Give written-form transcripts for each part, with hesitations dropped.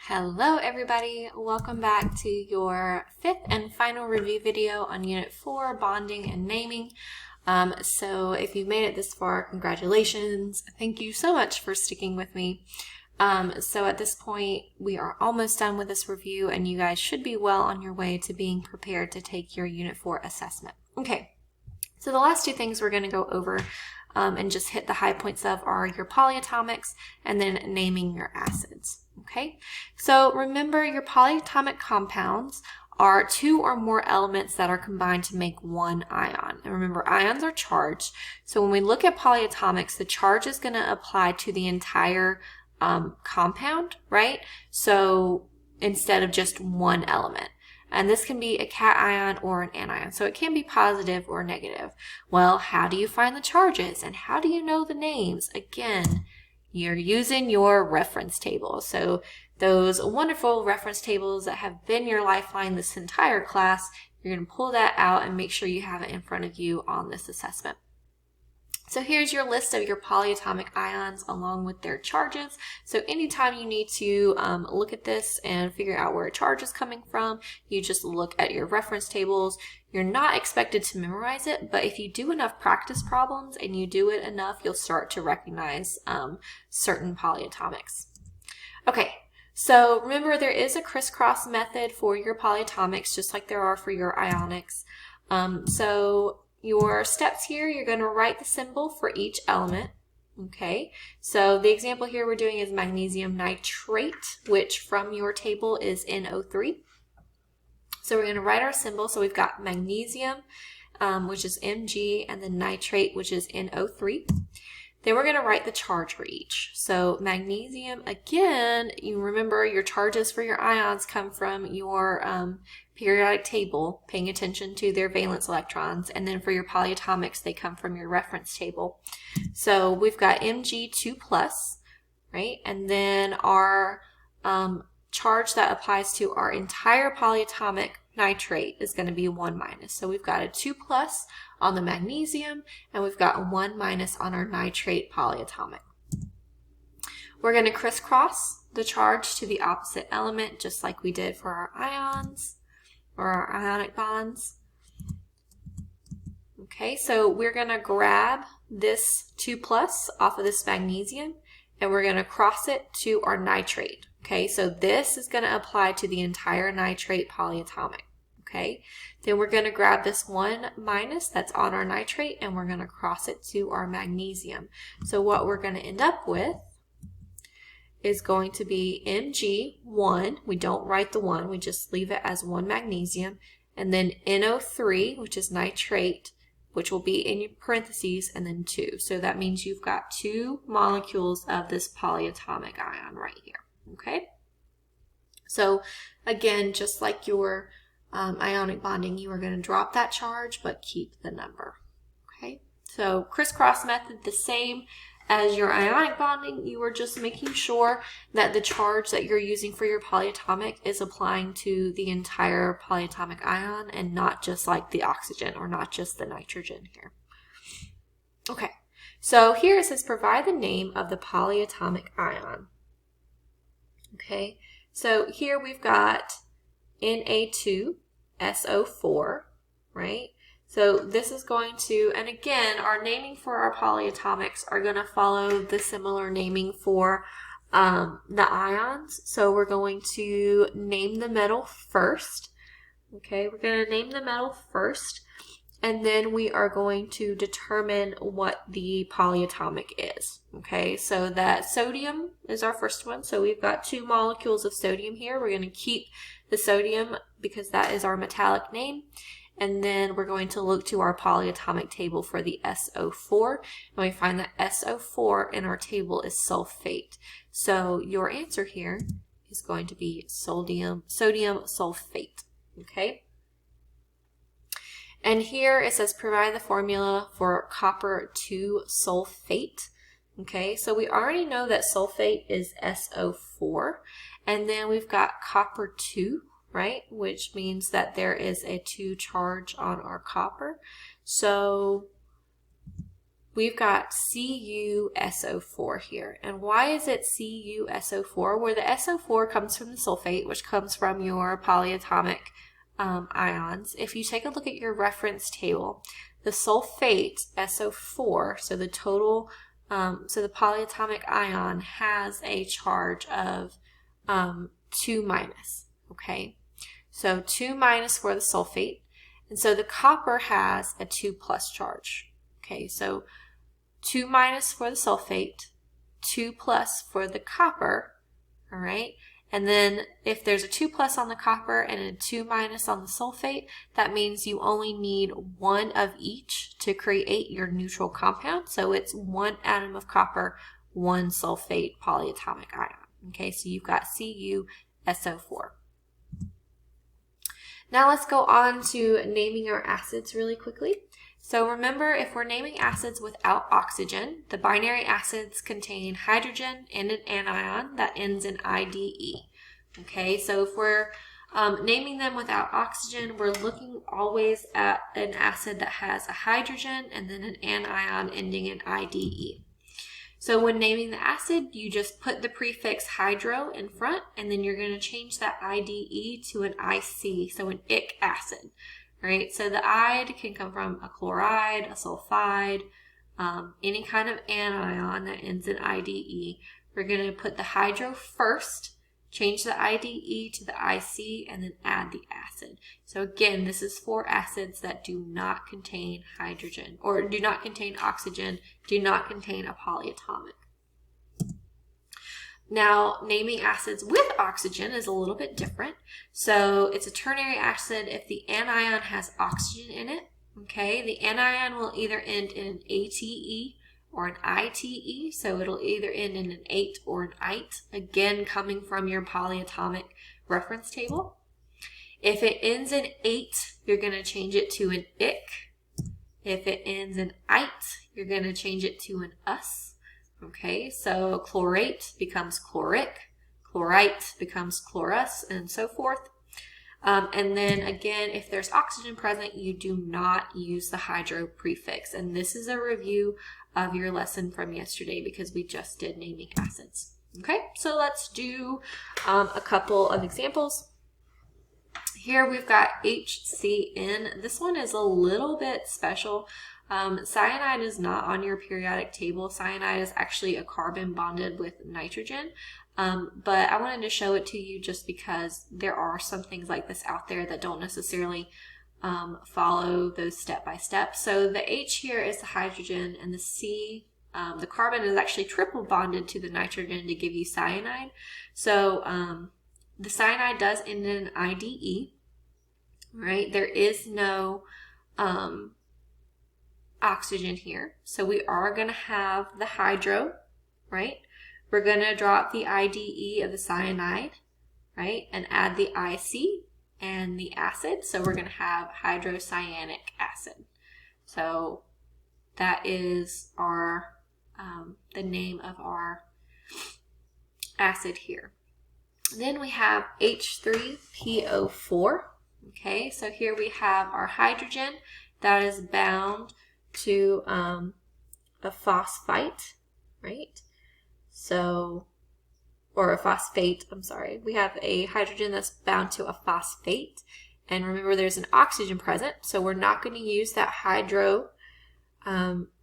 Hello everybody, welcome back to your fifth and final review video on Unit 4, Bonding and Naming. So if you've made it this far, congratulations. Thank you so much for sticking with me. So at this point, we are almost done with this review and you guys should be well on your way to being prepared to take your Unit 4 assessment. Okay, so the last two things we're going to go over and just hit the high points of are your polyatomics and then naming your acids. Okay, so remember your polyatomic compounds are two or more elements that are combined to make one ion. And remember, ions are charged. So when we look at polyatomics, the charge is going to apply to the entire compound, right? So instead of just one element. And this can be a cation or an anion. So it can be positive or negative. Well, how do you find the charges? And how do you know the names? Again, you're using your reference table. So those wonderful reference tables that have been your lifeline this entire class, you're going to pull that out and make sure you have it in front of you on this assessment. So here's your list of your polyatomic ions along with their charges. So anytime you need to look at this and figure out where a charge is coming from, you just look at your reference tables. You're not expected to memorize it, but if you do enough practice problems and you do it enough, you'll start to recognize certain polyatomics. Okay, so remember there is a crisscross method for your polyatomics, just like there are for your ionics. So your steps here, you're going to write the symbol for each element. Okay, so the example here we're doing is magnesium nitrate, which from your table is NO3. So we're going to write our symbol. So we've got magnesium, which is Mg, and then nitrate, which is NO3. Then we're going to write the charge for each. So magnesium, again, you remember your charges for your ions come from your periodic table, paying attention to their valence electrons. And then for your polyatomics, they come from your reference table. So we've got Mg2+, right? And then our charge that applies to our entire polyatomic nitrate is going to be 1-. So we've got a 2+ on the magnesium, and we've got a 1- on our nitrate polyatomic. We're going to crisscross the charge to the opposite element, just like we did for our ions or our ionic bonds. Okay, so we're going to grab this 2+ off of this magnesium, and we're going to cross it to our nitrate. Okay, so this is going to apply to the entire nitrate polyatomic. Okay, then we're going to grab this 1- that's on our nitrate and we're going to cross it to our magnesium. So what we're going to end up with is going to be Mg1, we don't write the 1, we just leave it as 1 magnesium, and then NO3, which is nitrate, which will be in parentheses, and then 2. So that means you've got 2 molecules of this polyatomic ion right here. Okay, so again, just like your ionic bonding, you are going to drop that charge but keep the number. Okay, so crisscross method, the same as your ionic bonding. You are just making sure that the charge that you're using for your polyatomic is applying to the entire polyatomic ion and not just like the oxygen or not just the nitrogen here. Okay, so here it says provide the name of the polyatomic ion. Okay, so here we've got Na2SO4, right? So this is going to, and again, our naming for our polyatomics are going to follow the similar naming for the ions. So we're going to name the metal first. Okay, we're going to name the metal first, and then we are going to determine what the polyatomic is. Okay, so that sodium is our first one. So we've got 2 molecules of sodium here. We're going to keep the sodium because that is our metallic name. And then we're going to look to our polyatomic table for the SO4. And we find that SO4 in our table is sulfate. So your answer here is going to be sodium sulfate. Okay. And here it says provide the formula for copper 2 sulfate. Okay, so we already know that sulfate is SO4, and then we've got copper 2, right, which means that there is a 2 charge on our copper. So we've got CuSO4 here. And why is it CuSO4? Where the SO4 comes from the sulfate, which comes from your polyatomic ions. If you take a look at your reference table, the sulfate SO4, so the total, so the polyatomic ion has a charge of 2-, okay? So 2- for the sulfate, and so the copper has a 2+ charge, okay? So 2- for the sulfate, 2+ for the copper, all right? And then if there's a 2+ on the copper and a 2- on the sulfate, that means you only need one of each to create your neutral compound. So it's 1 atom of copper, 1 sulfate polyatomic ion. Okay, so you've got CuSO4. Now let's go on to naming our acids really quickly. So remember, if we're naming acids without oxygen, the binary acids contain hydrogen and an anion that ends in IDE. Okay, so if we're naming them without oxygen, we're looking always at an acid that has a hydrogen and then an anion ending in IDE. So when naming the acid, you just put the prefix hydro in front, and then you're going to change that IDE to an IC, so an ic acid. Right, so the ide can come from a chloride, a sulfide, any kind of anion that ends in IDE. We're going to put the hydro first, change the IDE to the IC, and then add the acid. So again, this is for acids that do not contain hydrogen, or do not contain oxygen, do not contain a polyatomic. Now, naming acids with oxygen is a little bit different. So it's a ternary acid if the anion has oxygen in it. Okay, the anion will either end in an ATE or an ITE, so it'll either end in an ate or an ite, again coming from your polyatomic reference table. If it ends in ate, you're going to change it to an ic. If it ends in ite, you're going to change it to an us. Okay, so chlorate becomes chloric, chlorite becomes chlorus, and so forth. And then again, if there's oxygen present, you do not use the hydro prefix. And this is a review of your lesson from yesterday because we just did naming acids. Okay, so let's do a couple of examples. Here we've got HCN. This one is a little bit special. Cyanide is not on your periodic table. Cyanide is actually a carbon bonded with nitrogen. But I wanted to show it to you just because there are some things like this out there that don't necessarily follow those step by step. So the H here is the hydrogen, and the C, the carbon is actually triple bonded to the nitrogen to give you cyanide. So the cyanide does end in an IDE, right? There is no oxygen here. So we are going to have the hydro, right? We're going to drop the IDE of the cyanide, right? And add the IC and the acid. So we're going to have hydrocyanic acid. So that is our the name of our acid here. Then we have H3PO4. Okay, so here we have our hydrogen that is bound to a phosphite, right? So, or a phosphate, I'm sorry. We have a hydrogen that's bound to a phosphate. And remember, there's an oxygen present, so we're not going to use that hydro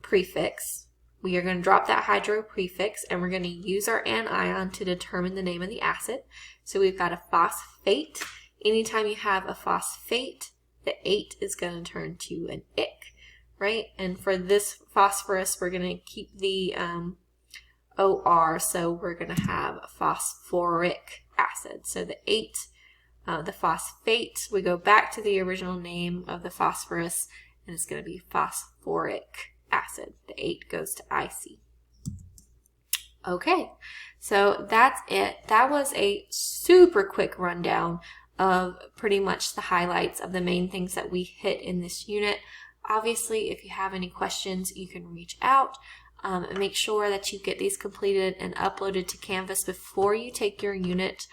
prefix. We are going to drop that hydro prefix, and we're going to use our anion to determine the name of the acid. So we've got a phosphate. Anytime you have a phosphate, the ate is going to turn to an ic, right? And for this phosphorus, we're going to keep the OR, so we're going to have phosphoric acid. So the ate, the phosphate, we go back to the original name of the phosphorus, and it's going to be phosphoric acid. The ate goes to IC. Okay, so that's it. That was a super quick rundown of pretty much the highlights of the main things that we hit in this unit. Obviously, if you have any questions, you can reach out. And make sure that you get these completed and uploaded to Canvas before you take your unit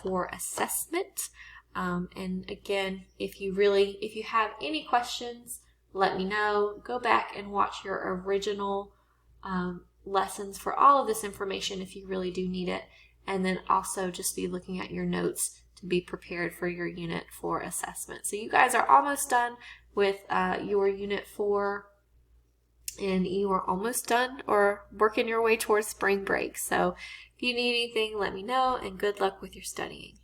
for assessment. And again, if you have any questions, let me know. Go back and watch your original lessons for all of this information if you really do need it. And then also just be looking at your notes to be prepared for your Unit 4 assessment. So you guys are almost done with your Unit 4, and you are almost done or working your way towards spring break. So if you need anything, let me know, and good luck with your studying.